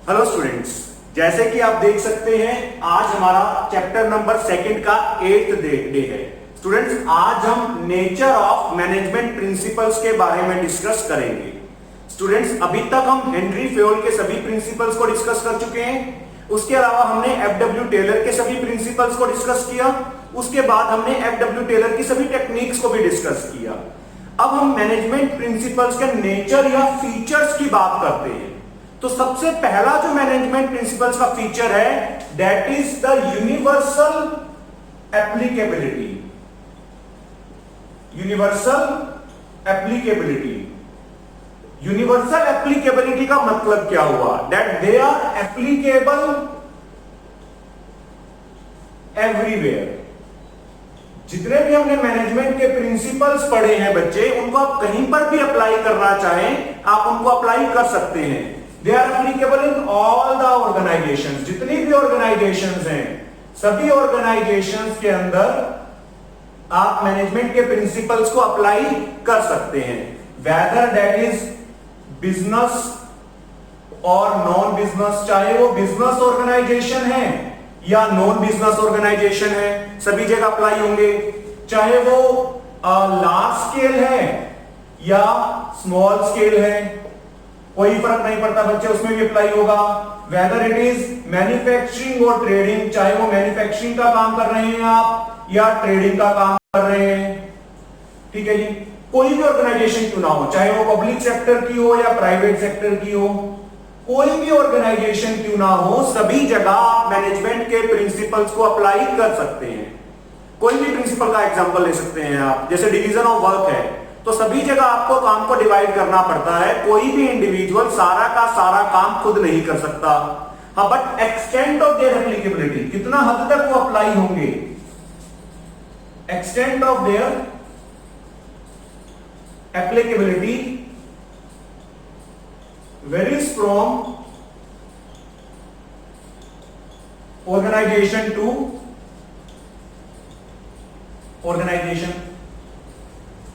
Hello students, जैसे कि आप देख सकते हैं आज हमारा चैप्टर नंबर 2 का 8th डे है। स्टूडेंट्स, आज हम नेचर ऑफ मैनेजमेंट प्रिंसिपल्स के बारे में डिस्कस करेंगे। स्टूडेंट्स, अभी तक हम हेनरी फेयोल के सभी प्रिंसिपल्स को डिस्कस कर चुके हैं। उसके अलावा हमने एफ.डब्ल्यू. टेलर के सभी प्रिंसिपल्स को डिस्कस किया। उसके बाद हमने एफ.डब्ल्यू. टेलर की सभी टेक्निक्स को भी डिस्कस किया। अब हम मैनेजमेंट प्रिंसिपल्स के नेचर या फीचर्स की बात करते हैं। तो सबसे पहला जो मैनेजमेंट प्रिंसिपल्स का फीचर है that is the universal applicability. Universal applicability. Universal applicability का मतलब क्या हुआ? That they are applicable everywhere. जितने भी हमने मैनेजमेंट के प्रिंसिपल्स पढ़े हैं बच्चे, उनको आप कहीं पर भी अप्लाई करना चाहें, आप उनको अप्लाई कर सकते हैं। They are applicable in all the organisations. जितनी भी ऑर्गेनाइजेशंस हैं, सभी ऑर्गेनाइजेशंस के अंदर आप मैनेजमेंट के प्रिंसिपल्स को अप्लाई कर सकते हैं, वेदर दैट इज बिजनेस और नॉन बिजनेस। चाहे वो बिजनेस ऑर्गेनाइजेशन है या नॉन बिजनेस ऑर्गेनाइजेशन है, सभी जगह अप्लाई होंगे। चाहे वो लार्ज स्केल है या स्मॉल स्केल है, कोई फर्क नहीं पड़ता बच्चे, उसमें भी अप्लाई होगा। वेदर इट इज मैन्युफैक्चरिंग और ट्रेडिंग, चाहे वो मैन्युफैक्चरिंग का काम कर रहे हैं आप या ट्रेडिंग का काम कर रहे हैं, ठीक है जी। कोई भी ऑर्गेनाइजेशन क्यों ना हो, चाहे वो पब्लिक सेक्टर की हो या प्राइवेट सेक्टर की हो, कोई भी ऑर्गेनाइजेशन क्यों ना हो, सभी जगह आप मैनेजमेंट के प्रिंसिपल्स को अप्लाई कर सकते हैं। कोई भी प्रिंसिपल का एग्जांपल ले सकते हैं आप, जैसे डिवीजन ऑफ वर्क है, तो सभी जगह आपको काम को डिवाइड करना पड़ता है। कोई भी इंडिविजुअल सारा का सारा काम खुद नहीं कर सकता। हाँ, but extent of their applicability, कितना हद तक वो अप्लाई होंगे, extent of their applicability varies from organization to organization।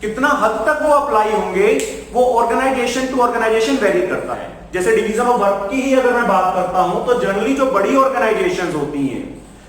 कितना हद तक वो अप्लाई होंगे वो ऑर्गेनाइजेशन टू ऑर्गेनाइजेशन वेरी करता है। जैसे डिवीजन ऑफ वर्क की ही अगर मैं बात करता हूं तो जनरली जो बड़ी ऑर्गेनाइजेशंस होती हैं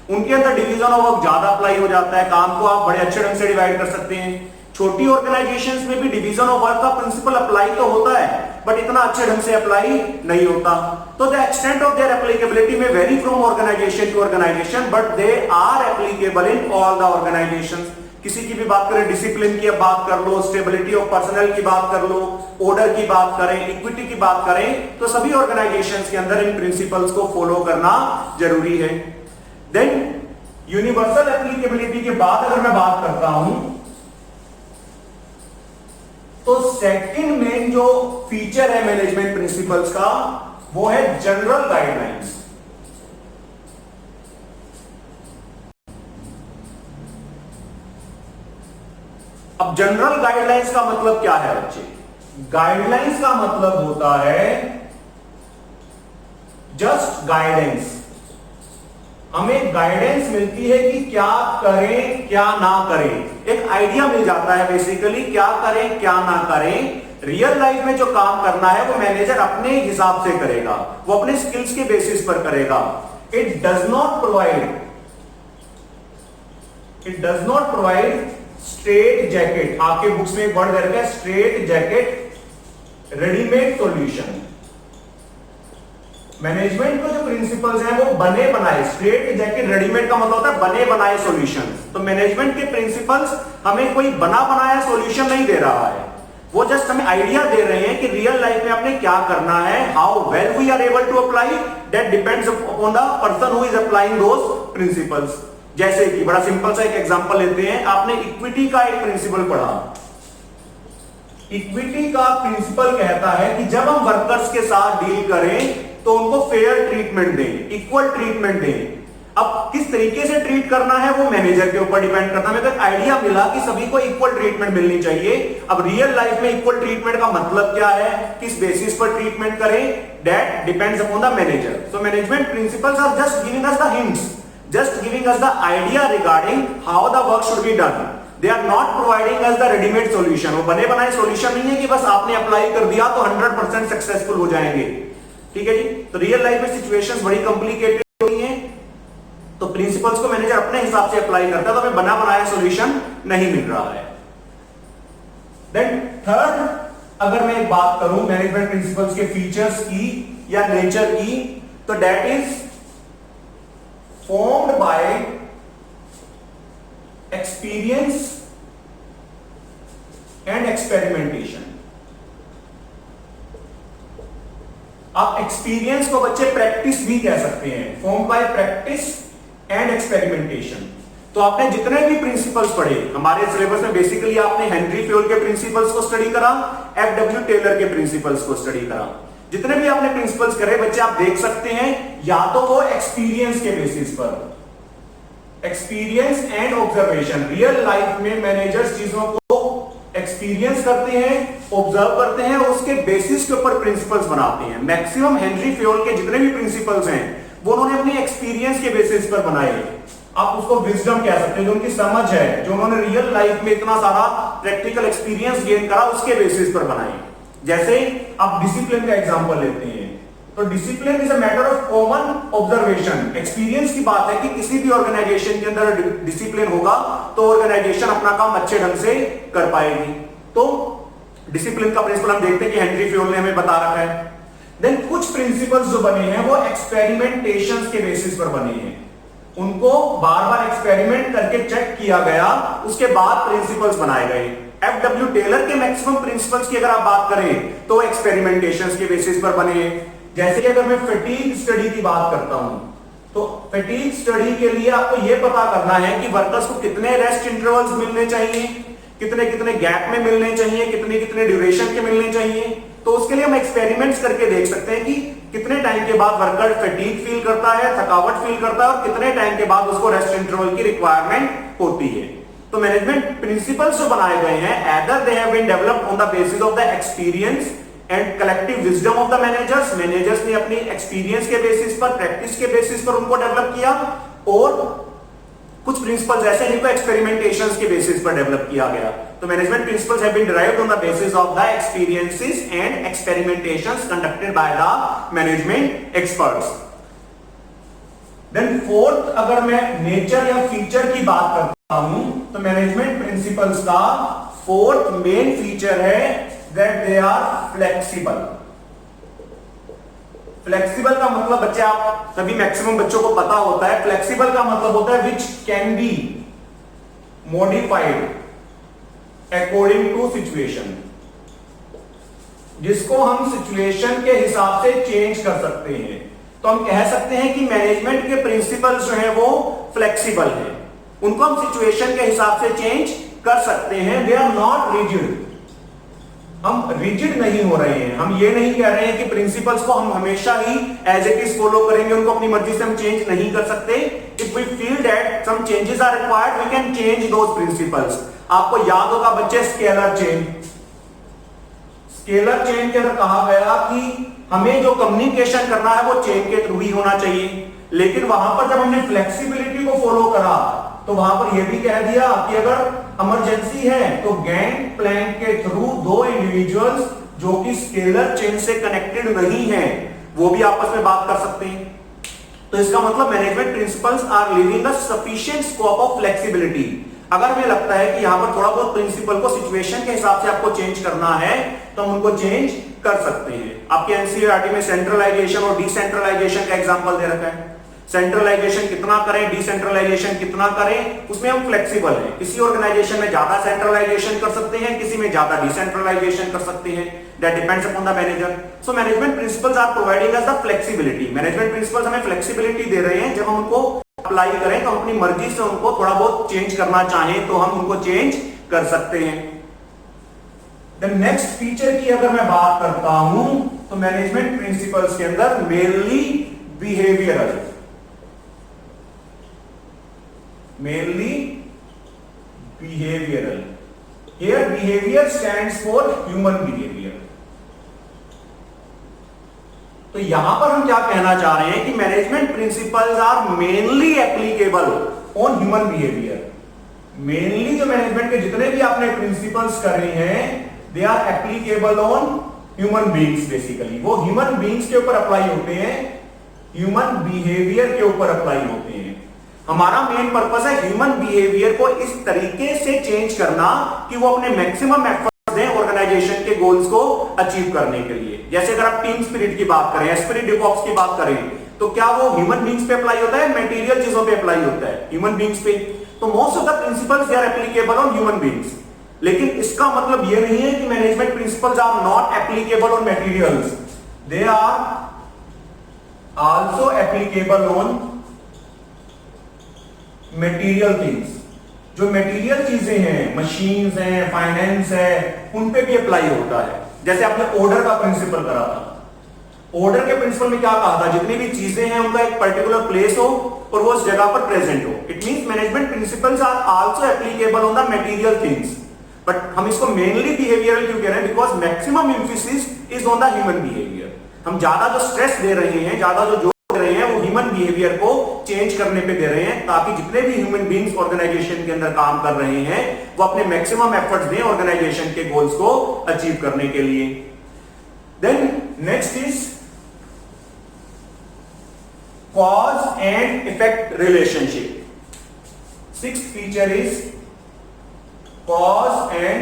उनके अंदर डिवीजन ऑफ वर्क ज्यादा अप्लाई हो जाता है, काम को आप बड़े अच्छे ढंग से डिवाइड कर सकते हैं। छोटी ऑर्गेनाइजेशंस में भी डिवीजन ऑफ वर्क का प्रिंसिपल अप्लाई तो होता है बट इतना अच्छे ढंग से अप्लाई नहीं होता। तो the extent of their applicability may vary from organisation to organisation, but they are applicable in all the organisations. किसी की भी बात करें, डिसिप्लिन की बात कर लो, स्टेबिलिटी ऑफ पर्सनल की बात कर लो, ऑर्डर की बात करें, इक्विटी की बात करें, तो सभी ऑर्गेनाइजेशंस के अंदर इन प्रिंसिपल्स को फॉलो करना जरूरी है। देन यूनिवर्सल एप्लीकेबिलिटी के बाद अगर मैं बात करता हूं तो सेकंड मेन जो फीचर है मैनेजमेंट प्रिंसिपल्स का वो है जनरल गाइडलाइंस। अब जनरल गाइडलाइंस का मतलब क्या है बच्चे? गाइडलाइंस का मतलब होता है जस्ट गाइडेंस। हमें गाइडेंस मिलती है कि क्या करें क्या ना करें, एक आइडिया मिल जाता है बेसिकली क्या करें क्या ना करें। रियल लाइफ में जो काम करना है वो मैनेजर अपने हिसाब से करेगा, वो अपने स्किल्स के बेसिस पर करेगा। It does not provide straight jacket. आपके बुक्स में एक वर्ड दे रखा है straight jacket readymade solution. Management के जो प्रिंसिपल्स हैं वो बने बनाए, स्ट्रेट जैकेट रेडीमेड का मतलब होता है बने बनाए सॉल्यूशन। तो मैनेजमेंट के प्रिंसिपल्स हमें कोई बना बनाया सॉल्यूशन नहीं दे रहा है, वो जस्ट हमें आइडिया दे रहे हैं कि रियल लाइफ में आपने क्या करना है। How well we are able to apply that depends upon the person who is applying those principles. जैसे कि बड़ा सिंपल सा एक एग्जांपल लेते हैं, आपने इक्विटी का एक प्रिंसिपल पढ़ा। इक्विटी का प्रिंसिपल कहता है कि जब हम वर्कर्स के साथ डील करें तो उनको फेयर ट्रीटमेंट दें, इक्वल ट्रीटमेंट दें। अब किस तरीके से ट्रीट करना है वो मैनेजर के ऊपर डिपेंड करता है। मेरे को एक आइडिया मिला कि सभी को इक्वल ट्रीटमेंट मिलनी चाहिए। अब रियल लाइफ में इक्वल ट्रीटमेंट का मतलब क्या है, किस बेसिस पर ट्रीटमेंट करें, that depends upon the manager. So management principles are just giving us the hints, just giving us the idea regarding how the work should be done. They are not providing us the readymade solution. वो बने बनाए solution नहीं है कि बस आपने apply कर दिया तो 100% सक्सेसफुल हो जाएंगे। ठीक है जी। तो रियल लाइफ में सिचुएशंस बड़ी कॉम्प्लिकेटेड होती हैं, तो प्रिंसिपल्स को मैनेजर अपने हिसाब से अप्लाई करता है, तो हमें बना बनाया सॉल्यूशन नहीं मिल रहा है। देन थर्ड, अगर मैं एक बात करूं मैनेजमेंट प्रिंसिपल्स के फीचर्स की या नेचर की, तो that is formed by experience and experimentation. आप एक्सपीरियंस को बच्चे प्रैक्टिस भी कह सकते हैं, form by practice and experimentation. तो आपने जितने भी प्रिंसिपल्स पढ़े हमारे सिलेबस में, बेसिकली आपने हेनरी फ्योल के प्रिंसिपल्स को स्टडी करा, एफडब्ल्यू टेलर के प्रिंसिपल्स को स्टडी करा। जितने भी आपने प्रिंसिपल्स करे बच्चे, आप देख सकते हैं या तो वो एक्सपीरियंस के बेसिस पर, experience and observation, real life में मैनेजर्स चीजों को एक्सपीरियंस करते हैं, ऑब्जर्व करते हैं और उसके बेसिस के ऊपर प्रिंसिपल्स बनाते हैं। मैक्सिमम हेनरी फ्योल के जितने भी प्रिंसिपल्स हैं वो उन्होंने अपनी एक्सपीरियंस के बेसिस पर बनाए। आप उसको विजडम कह सकते हैं, जो उनकी समझ है, जो उन्होंने रियल लाइफ में इतना सारा प्रैक्टिकल एक्सपीरियंस गेन करा, उसके बेसिस पर बनाए। जैसे आप डिसिप्लिन का एग्जांपल लेते हैं, तो discipline is a matter of common observation. Experience की बात है कि किसी भी ऑर्गेनाइजेशन के अंदर डिसिप्लिन होगा तो ऑर्गेनाइजेशन अपना काम अच्छे ढंग से कर पाएगी। तो डिसिप्लिन का प्रिंसिपल हम देखते हैं कि हेनरी फ्योल ने हमें बता रखा है। देन कुछ प्रिंसिपल्स जो बने हैं वो एक्सपेरिमेंटेशन के बेसिस पर बने हैं, उनको बार बार एक्सपेरिमेंट करके चेक किया गया, उसके बाद प्रिंसिपल्स बनाए गए। एफडब्ल्यू टेलर के मैक्सिमम प्रिंसिपल्स की अगर आप बात करें तो एक्सपेरिमेंटेशन के बेसिस पर बने हैं। जैसे कि अगर मैं फैटीग स्टडी की बात करता हूं, तो फैटीग स्टडी के लिए आपको यह पता करना है कि वर्कर्स को कितने रेस्ट इंटरवल्स मिलने चाहिए, कितने कितने गैप में मिलने चाहिए, कितने कितने ड्यूरेशन के मिलने चाहिए। तो उसके लिए हम एक्सपेरिमेंट्स करके देख सकते हैं कि कितने टाइम के बाद वर्कर फैटीग फील करता है, थकावट फील करता है, और कितने टाइम के बाद उसको रेस्ट इंटरवल की रिक्वायरमेंट होती है। तो मैनेजमेंट प्रिंसिपल्स जो बनाए गए हैं, either they have been developed on the basis of the experience and collective wisdom of the managers, managers ने अपनी एक्सपीरियंस के बेसिस पर, प्रैक्टिस के बेसिस पर उनको डेवलप किया, और कुछ प्रिंसिपल्स ऐसे जिनको एक्सपेरिमेंटेशंस के बेसिस पर डेवलप किया गया। तो management principles have been derived on the basis of the experiences and experimentations conducted by the management experts. Then fourth, अगर मैं नेचर या फीचर की बात करता हूं, तो मैनेजमेंट प्रिंसिपल्स का फोर्थ मेन फीचर है that they are flexible. Flexible का मतलब बच्चे, आप सभी मैक्सिमम बच्चों को पता होता है, फ्लेक्सिबल का मतलब होता है which can be modified according to situation, जिसको हम सिचुएशन के हिसाब से चेंज कर सकते हैं। तो हम कह सकते हैं कि मैनेजमेंट के प्रिंसिपल्स जो हैं वो फ्लेक्सिबल हैं, उनको हम सिचुएशन के हिसाब से चेंज कर सकते हैं। दे आर नॉट रिजिड, हम रिजिड नहीं हो रहे हैं, हम ये नहीं कह रहे हैं कि प्रिंसिपल्स को हम हमेशा ही एज इट इज फॉलो करेंगे, उनको अपनी मर्जी से हम चेंज नहीं कर सकते। If we feel that some changes are required, we can change those principles. आपको याद होगा बच्चे स्केलर चेन, स्केलर चेन के अंदर कहा गया कि हमें जो कम्युनिकेशन करना है वो चेन के थ्रू ही होना चाहिए, लेकिन वहां पर जब हमने फ्लेक्सिबिलिटी को फॉलो करा तो वहां पर यह भी कह दिया कि अगर इमरजेंसी है तो गैंग प्लैंक के थ्रू दो इंडिविजुअल्स जो कि स्केलर चेन से कनेक्टेड नहीं है वो भी आपस में बात कर सकते हैं। तो इसका मतलब management principles are living a sufficient scope of flexibility. अगर हमें लगता है कि यहां पर थोड़ा बहुत प्रिंसिपल को सिचुएशन के हिसाब से आपको चेंज करना है तो हम उनको चेंज कर सकते हैं। आपके एनसीईआरटी में सेंट्रलाइजेशन और डिसेंट्रलाइजेशन का एग्जांपल दे रखा है। सेंट्रलाइजेशन कितना करें, डिसेंट्रलाइजेशन कितना करें, उसमें हम फ्लेक्सिबल हैं। किसी ऑर्गेनाइजेशन में ज्यादा सेंट्रलाइजेशन कर सकते हैं, किसी में ज्यादा डिसेंट्रलाइजेशन कर सकते हैं। That depends upon the manager. So management principles are providing us the flexibility. Management principles हमें फ्लेक्सिबिलिटी दे रहे हैं। जब हम उनको अप्लाई करें तो हम अपनी मर्जी से उनको थोड़ा बहुत चेंज करना चाहें तो हम उनको चेंज कर सकते हैं। द नेक्स्ट फीचर की अगर मैं बात करता हूं तो मैनेजमेंट प्रिंसिपल्स के अंदर mainly behavioural, mainly behavioral. Here behavior stands for human behavior. तो यहां पर हम क्या कहना चाह रहे हैं कि management principles are mainly applicable on human behaviour. Mainly जो मैनेजमेंट के जितने भी आपने प्रिंसिपल्स करे हैं they are applicable on human beings, basically वो ह्यूमन बीइंग्स के ऊपर अप्लाई होते हैं, ह्यूमन बिहेवियर के ऊपर अप्लाई होते हैं। हमारा मेन पर्पस है ह्यूमन बिहेवियर को इस तरीके से चेंज करना कि वो अपने मैक्सिमम एफर्ट्स दें ऑर्गेनाइजेशन के गोल्स को अचीव करने के लिए। जैसे अगर आप टीम स्पिरिट की बात करें, एस्पिरिट डिकॉप्स की बात करें, तो क्या वो ह्यूमन बीइंग्स पे अप्लाई होता है, मटेरियल चीजों पे अप्लाई होता है, ह्यूमन बीइंग्स पे? तो most of the principles they are applicable on human beings. लेकिन इसका मतलब ये नहीं है कि management principles are not applicable on materials, they are also applicable on material things. जो मटेरियल चीजें हैं, मशीन्स हैं, फाइनेंस है, उन पे भी अप्लाई होता है। जैसे आपने ऑर्डर का प्रिंसिपल करा था, ऑर्डर के प्रिंसिपल में क्या कहा था, जितनी भी चीजें हैं उनका एक पर्टिकुलर प्लेस हो और वो उस जगह पर प्रेजेंट हो। It means management principles are also applicable on the material things, but हम इसको मेनली बिहेवियरल क्यों कह रहे हैं? Because maximum emphasis is on the human behaviour. हम ज्यादा जो स्ट्रेस दे रहे हैं, ज्यादा जो जोर दे रहे हैं, वो ह्यूमन बिहेवियर को चेंज करने पे दे रहे हैं, ताकि जितने भी ह्यूमन बीइंग्स ऑर्गेनाइजेशन के अंदर काम कर रहे हैं वो अपने मैक्सिमम एफर्ट्स दें ऑर्गेनाइजेशन के गोल्स को अचीव करने के लिए। Then next is cause and effect relationship. Sixth feature is cause and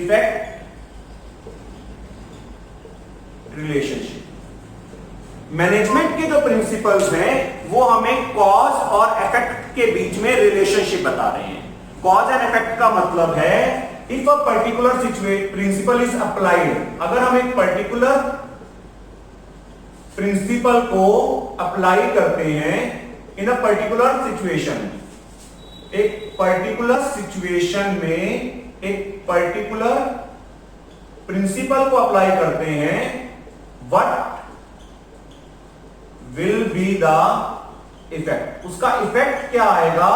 effect relationship. Management के जो प्रिंसिपल्स हैं वो हमें कॉज और इफेक्ट के बीच में रिलेशनशिप बता रहे हैं। कॉज एंड इफेक्ट का मतलब है if a particular principle is applied, अगर हम एक पर्टिकुलर प्रिंसिपल को अप्लाई करते हैं इन अ पर्टिकुलर सिचुएशन, एक पर्टिकुलर सिचुएशन में एक पर्टिकुलर प्रिंसिपल को अप्लाई करते हैं, what will be the effect, उसका इफेक्ट क्या आएगा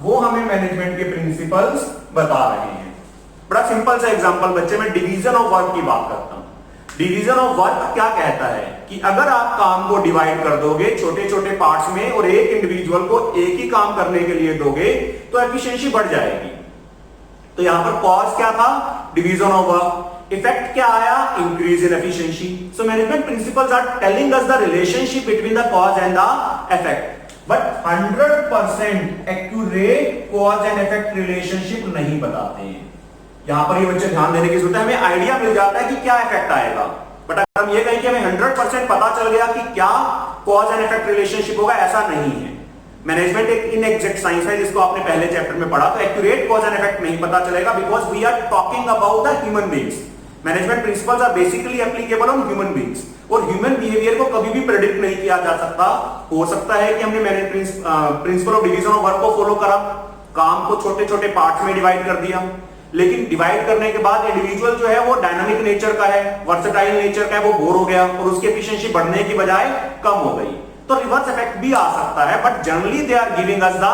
वो हमें मैनेजमेंट के प्रिंसिपल्स बता रहे हैं। बड़ा सिंपल सा एग्जांपल बच्चे, मैं डिवीजन ऑफ वर्क की बात करता हूं। डिवीजन ऑफ वर्क क्या कहता है कि अगर आप काम को डिवाइड कर दोगे छोटे छोटे पार्ट्स में और एक इंडिविजुअल को एक ही काम करने के लिए दोगे तो एफिशिएंसी बढ़ जाएगी। तो यहां पर कॉज क्या था, डिवीजन ऑफ वर्क। इफेक्ट क्या आया, increase in efficiency. So management principles are telling us the relationship between the cause and the effect, but 100% accurate cause and effect relationship नहीं बताते हैं। यहां पर ये बच्चे ध्यान देने की जरूरत है, हमें आइडिया मिल जाता है कि क्या इफेक्ट आएगा, बट अगर हम ये कहें कि हमें 100% पता चल गया कि क्या कॉज एंड इफेक्ट रिलेशनशिप होगा, ऐसा नहीं है। मैनेजमेंट एक इनएग्जैक्ट साइंस है जिसको आपने पहले चैप्टर में पढ़ा, तो एक्यूरेट कॉज एंड इफेक्ट नहीं पता चलेगा because we are talking about the human beings. Management principles are basically applicable on human beings, और ह्यूमन बिहेवियर को कभी भी प्रेडिक्ट नहीं किया जा सकता। हो सकता है कि हमने principle of division of work को फॉलो करा, काम को छोटे छोटे पार्ट्स में डिवाइड कर दिया, लेकिन डिवाइड करने के बाद इंडिविजुअल जो है वो डायनामिक नेचर का है, वर्सेटाइल नेचर का है, वो बोर हो गया और उसकी एफिशिएंसी बढ़ने की बजाय कम हो गई। तो रिवर्स इफेक्ट भी आ सकता है, but generally they are giving us the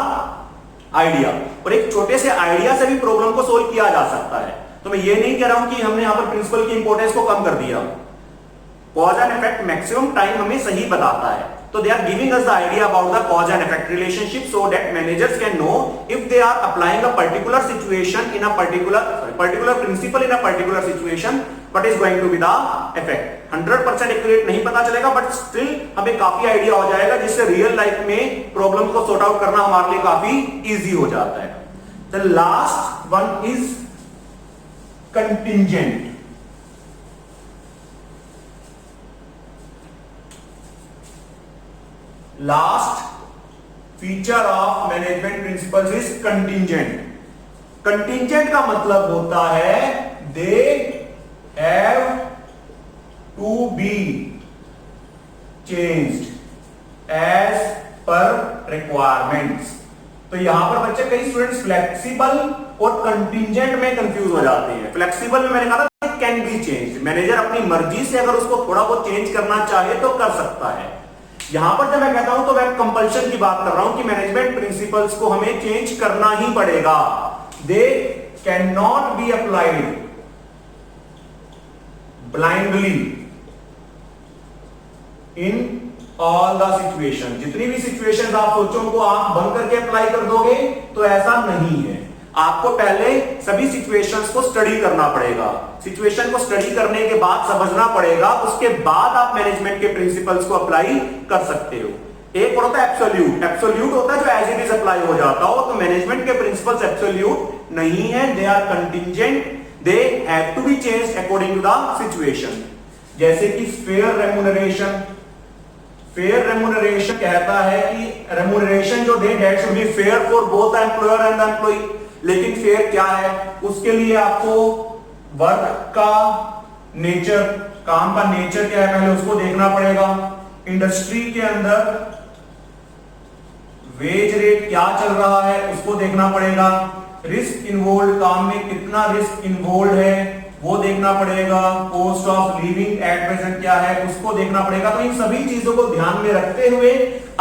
idea, और एक छोटे से आइडिया से भी प्रॉब्लम को सोल्व किया जा सकता है। तो मैं ये नहीं कह रहा हूं कि हमने यहां पर प्रिंसिपल की इंपॉर्टेंस को कम कर दिया। Cause and effect maximum time हमें सही बताता है, तो they are giving us the idea about the cause and effect relationship so that managers can know if they are applying a particular situation in a particular principle in a particular situation, what is going to be the effect. 100% accurate नहीं पता चलेगा, but still हमें काफी idea हो जाएगा, जिससे real life में problem को सॉर्ट आउट करना हमारे लिए काफी इजी हो जाता है। The last one is contingent. Last feature of management principles is contingent. Contingent का मतलब होता है they have to be changed as per requirements. तो यहां पर बच्चे कई स्टूडेंट्स फ्लेक्सिबल और कंटिंजेंट में कंफ्यूज हो जाते हैं। फ्लेक्सिबल में मैंने कहा था कैन बी चेंज, मैनेजर अपनी मर्जी से अगर उसको थोड़ा बहुत चेंज करना चाहे तो कर सकता है। यहां पर जब मैं कहता हूं तो मैं कंपल्शन की बात कर रहा हूं कि मैनेजमेंट प्रिंसिपल्स को हमें चेंज करना ही पड़ेगा। दे can not be applied blindly in all the situation. जितनी भी सिचुएशंस आप सोचो उनको आप बंद करके अप्लाई कर दोगे तो ऐसा नहीं है। आपको पहले सभी सिचुएशंस को स्टडी करना पड़ेगा, सिचुएशन को स्टडी करने के बाद समझना पड़ेगा, उसके बाद आप मैनेजमेंट के प्रिंसिपल्स को अप्लाई कर सकते हो। एक होता है एब्सोल्यूट, एब्सोल्यूट होता है जो एज इट इज अप्लाई हो जाता हो, तो मैनेजमेंट के प्रिंसिपल्स एब्सोल्यूट नहीं है, they are contingent, they have to be changed according to the situation. जैसे कि फेयर रेम्यूनरेशन, फेयर रेम्यूनरेशन कहता है कि रेम्यूनरेशन जो दे that should be fair for both employer and employee. लेकिन फेयर क्या है, उसके लिए आपको वर्क का नेचर, काम का नेचर क्या है पहले उसको देखना पड़ेगा। इंडस्ट्री के अंदर वेज रेट क्या चल रहा है उसको देखना पड़ेगा। रिस्क इन्वॉल्व, काम में कितना रिस्क इन्वॉल्व है वो देखना पड़ेगा। Cost of living at present क्या है उसको देखना पड़ेगा। तो इन सभी चीजों को ध्यान में रखते हुए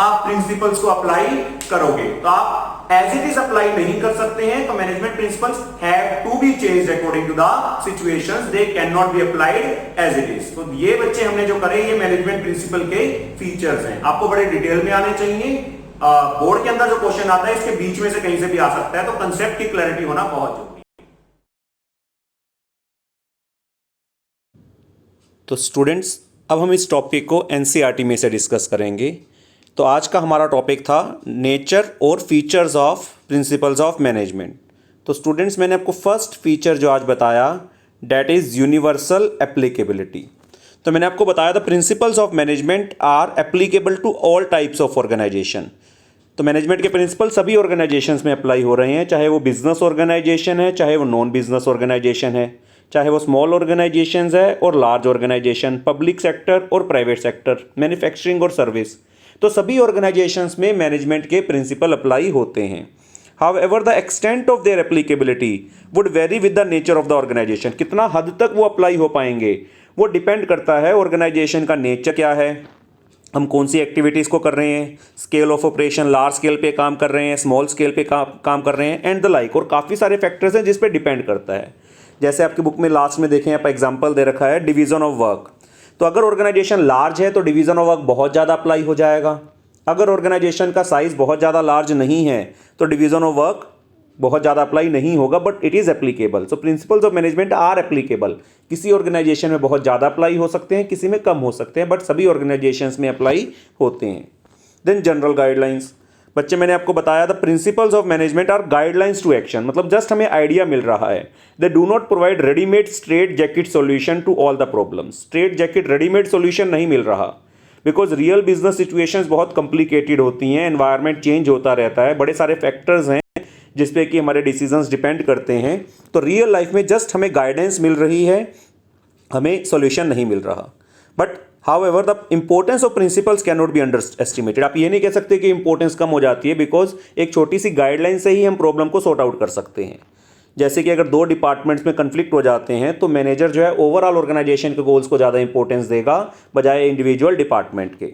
आप प्रिंसिपल्स को अप्लाई करोगे। तो आप एज इट इज अप्लाई नहीं कर सकते हैं। तो management principles have to be changed according to the situations, they can not be applied as it is. तो ये बच्चे हमने जो करे ये मैनेजमेंट प्रिंसिपल के फीचर्स हैं, आपको बड़े डिटेल में आने चाहिए। बोर्ड के अंदर जो क्वेश्चन आता है इसके बीच में से कहीं से भी आ सकता है, तो कंसेप्ट की क्लैरिटी होना बहुत जरूरी है। तो स्टूडेंट्स, अब हम इस टॉपिक को एनसीईआरटी में से डिस्कस करेंगे। तो आज का हमारा टॉपिक था नेचर और features of principles of management. तो स्टूडेंट्स, मैंने आपको फर्स्ट फीचर जो आज बताया डैट इज़ यूनिवर्सल एप्लीकेबिलिटी। तो मैंने आपको बताया the principles of management are applicable to all types of organisation. तो मैनेजमेंट के प्रिंसिपल सभी ऑर्गेनाइजेशंस में अप्लाई हो रहे हैं, चाहे वो बिजनेस ऑर्गेनाइजेशन है, चाहे वो नॉन बिजनेस ऑर्गेनाइजेशन है, चाहे वो स्मॉल ऑर्गेनाइजेशंस है और लार्ज ऑर्गेनाइजेशन, पब्लिक सेक्टर और प्राइवेट सेक्टर, मैन्युफैक्चरिंग और सर्विस। तो सभी ऑर्गेनाइजेशंस में मैनेजमेंट के प्रिंसिपल अप्लाई होते हैं। However the extent of their applicability would vary with the nature of the organisation. कितना हद तक वो अप्लाई हो पाएंगे वो डिपेंड करता है ऑर्गेनाइजेशन का नेचर क्या है, हम कौन सी एक्टिविटीज़ को कर रहे हैं, scale of operation large scale पे काम कर रहे हैं, स्मॉल स्केल पे काम कर रहे हैं एंड द लाइक। और काफ़ी सारे फैक्टर्स हैं जिस पे डिपेंड करता है। जैसे आपकी बुक में लास्ट में देखें, आप एग्जांपल दे रखा है डिवीज़न ऑफ वर्क। तो अगर ऑर्गेनाइजेशन लार्ज है तो डिवीज़न ऑफ वर्क बहुत ज़्यादा अप्लाई हो जाएगा। अगर ऑर्गेनाइजेशन का साइज़ बहुत ज़्यादा लार्ज नहीं है तो डिवीज़न ऑफ वर्क बहुत ज़्यादा अप्लाई नहीं होगा, but it is applicable. So principles of management are applicable. किसी ऑर्गेनाइजेशन में बहुत ज़्यादा अप्लाई हो सकते हैं, किसी में कम हो सकते हैं, बट सभी ऑर्गेनाइजेशंस में अप्लाई होते हैं। Then general guidelines. बच्चे, मैंने आपको बताया the principles of management are guidelines to action. मतलब जस्ट हमें आइडिया मिल रहा है। They do not provide readymade straight jacket solution to all the problems. Straight jacket readymade solution नहीं मिल रहा, बिकॉज रियल बिजनेस सिचुएशंस बहुत कॉम्प्लिकेटेड होती हैं, एनवायरनमेंट चेंज होता रहता है, बड़े सारे फैक्टर्स हैं जिसपे कि हमारे डिसीजंस डिपेंड करते हैं। तो रियल लाइफ में जस्ट हमें गाइडेंस मिल रही है, हमें सॉल्यूशन नहीं मिल रहा। But however the importance of principles can not be under estimated. आप ये नहीं कह सकते कि इंपॉर्टेंस कम हो जाती है, बिकॉज एक छोटी सी गाइडलाइन से ही हम प्रॉब्लम को सॉर्ट आउट कर सकते हैं। जैसे कि अगर दो डिपार्टमेंट्स में कन्फ्लिक्ट हो जाते हैं तो मैनेजर जो है ओवरऑल ऑर्गेनाइजेशन के गोल्स को ज़्यादा इंपॉर्टेंस देगा बजाय इंडिविजुअल डिपार्टमेंट के।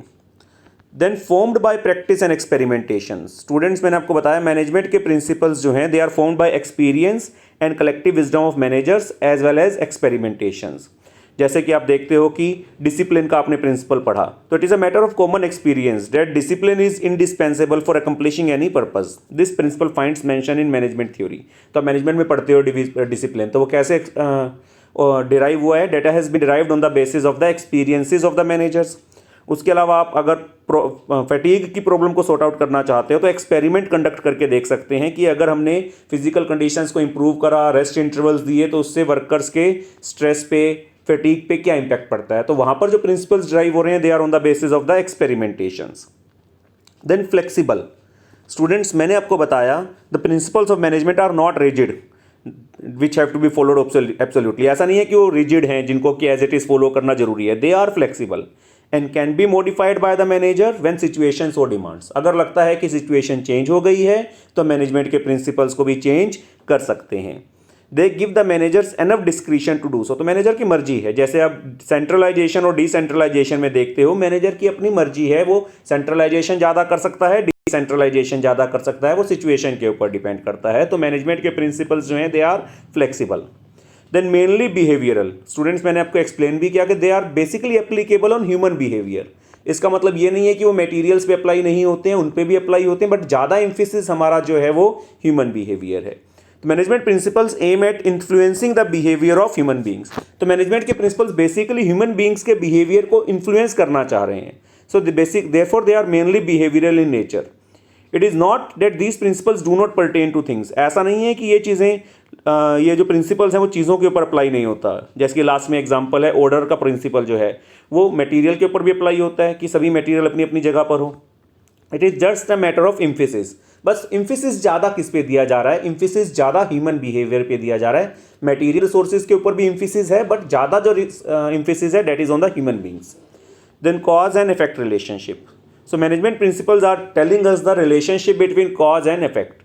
Then formed by practice and experimentation. Students, मैंने आपको बताया मैनेजमेंट के प्रिंसिपल्स जो हैं they are formed by experience and collective wisdom of managers as well as experimentations. जैसे कि आप देखते हो कि डिसिप्लिन का आपने प्रिंसिपल पढ़ा, तो it is a matter of common experience that discipline is indispensable for accomplishing any purpose. This principle finds mention in management theory. तो आप मैनेजमेंट में पढ़ते हो डिसिप्लिन, तो वो कैसे डिराइव हुआ है? Data has been derived on the basis of the experiences of the managers. उसके अलावा आप अगर फैटीग की प्रॉब्लम को सॉर्ट आउट करना चाहते हो तो एक्सपेरिमेंट कंडक्ट करके देख सकते हैं कि अगर हमने फिजिकल कंडीशंस को इंप्रूव करा, रेस्ट इंटरवल्स दिए, तो उससे वर्कर्स के स्ट्रेस पे, फैटीग पे क्या इंपैक्ट पड़ता है। तो वहां पर जो प्रिंसिपल्स ड्राइव हो रहे हैं they are on the basis of the experimentations. Then flexible. Students, मैंने आपको बताया the principles of management are not rigid which have to be followed absolutely. ऐसा नहीं है कि वो रिजिड हैं जिनको कि एज इट इज फॉलो करना जरूरी है। They are flexible and can be modified by the manager when situation so demands. अगर लगता है कि सिचुएशन चेंज हो गई है तो मैनेजमेंट के प्रिंसिपल्स को भी चेंज कर सकते हैं। They give the managers enough discretion to do so. तो मैनेजर की मर्जी है। जैसे आप सेंट्रलाइजेशन और डिसेंट्रलाइजेशन में देखते हो, मैनेजर की अपनी मर्जी है, वो सेंट्रलाइजेशन ज़्यादा कर सकता है, डिसेंट्रलाइजेशन ज़्यादा कर सकता है, वो सिचुएशन के ऊपर डिपेंड करता है। तो मैनेजमेंट के प्रिंसिपल्स जो हैं they are flexible. Then mainly behavioural. Students, मैंने आपको एक्सप्लेन भी किया कि they are basically applicable on human behaviour. इसका मतलब ये नहीं है कि वो मटेरियल्स पे अप्लाई नहीं होते हैं, उन पे भी अप्लाई होते हैं, बट ज़्यादा एम्फेसिस हमारा जो है वो ह्यूमन बिहेवियर है। तो management principles aim at influencing the behaviour of human beings. तो मैनेजमेंट के प्रिंसिपल्स बेसिकली ह्यूमन बींग्स के बिहेवियर को इन्फ्लुएंस करना चाह रहे हैं। So the basic therefore they are mainly behavioural in nature. It is not that these principles do not pertain to things. ऐसा नहीं है कि ये चीज़ें ये जो प्रिंसिपल्स हैं वो चीज़ों के ऊपर अप्लाई नहीं होता। जैसे कि लास्ट में एग्जांपल है ऑर्डर का प्रिंसिपल जो है वो मटेरियल के ऊपर भी अप्लाई होता है कि सभी मटेरियल अपनी अपनी जगह पर हो। It is just a matter of emphasis. बस एम्फेसिस ज़्यादा किस पे दिया जा रहा है, एम्फेसिस ज़्यादा ह्यूमन बिहेवियर पे दिया जा रहा है। मटेरियल सोर्सेज के ऊपर भी एम्फेसिस है बट ज़्यादा जो एम्फेसिस है that is on the human beings. Then cause and effect relationship. So management principles are telling us the relationship between cause and effect.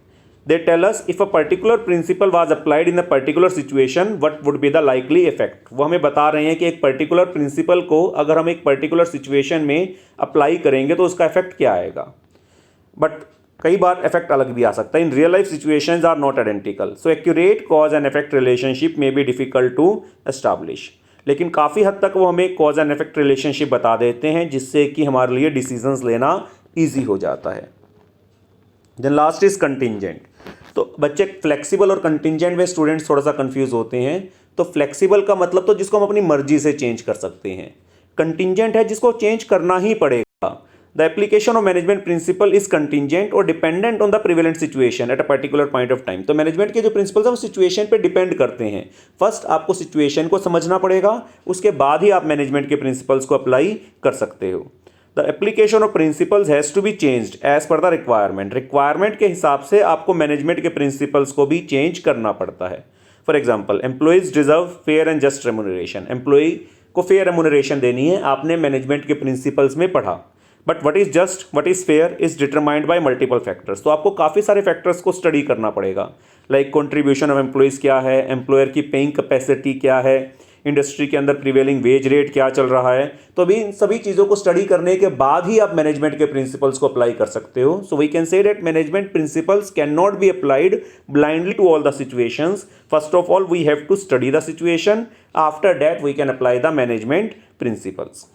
They tell us if a particular principle was applied in a particular situation, what would be the likely effect. वो हमें बता रहे हैं कि एक particular principle को अगर हम एक particular situation में apply करेंगे तो उसका effect क्या आएगा. But कई बार effect अलग भी आ सकता है. In real life situations are not identical. So accurate cause and effect relationship may be difficult to establish. लेकिन काफ़ी हद तक वो हमें कॉज एंड इफेक्ट रिलेशनशिप बता देते हैं जिससे कि हमारे लिए डिसीजंस लेना इजी हो जाता है। Then last is contingent. तो बच्चे फ्लेक्सिबल और कंटिंजेंट में स्टूडेंट्स थोड़ा सा कंफ्यूज होते हैं। तो फ्लेक्सिबल का मतलब तो जिसको हम अपनी मर्जी से चेंज कर सकते हैं, कंटिंजेंट है जिसको चेंज करना ही पड़ेगा। The application of management principle is contingent और dependent on the prevalent situation at a particular point of time. तो मैनेजमेंट के जो प्रिंसिपल्स हैं वो सिचुएशन पे डिपेंड करते हैं। फर्स्ट आपको सिचुएशन को समझना पड़ेगा, उसके बाद ही आप मैनेजमेंट के प्रिंसिपल्स को अप्लाई कर सकते हो। The application of principles has to be changed as per the requirement. Requirement के हिसाब से आपको मैनेजमेंट के प्रिंसिपल्स को भी चेंज करना पड़ता है। For example, employees deserve fair and just remuneration. Employee को फेयर रेम्यूनरेशन देनी है, आपने मैनेजमेंट के प्रिंसिपल्स में पढ़ा। But what is just, what is fair is determined by multiple factors. तो आपको काफ़ी सारे फैक्टर्स को स्टडी करना पड़ेगा, लाइक कंट्रीब्यूशन ऑफ एम्प्लॉयज़ क्या है, एम्प्लॉयर की पेइंग कैपेसिटी क्या है, इंडस्ट्री के अंदर प्रिवेलिंग वेज रेट क्या चल रहा है। तो अभी इन सभी चीज़ों को स्टडी करने के बाद ही आप मैनेजमेंट के प्रिंसिपल्स को अप्लाई कर सकते हो। So we can say that management principles can not be applied blindly to all the situations. First of all, we have to study the situation. After that, we can apply the management principles.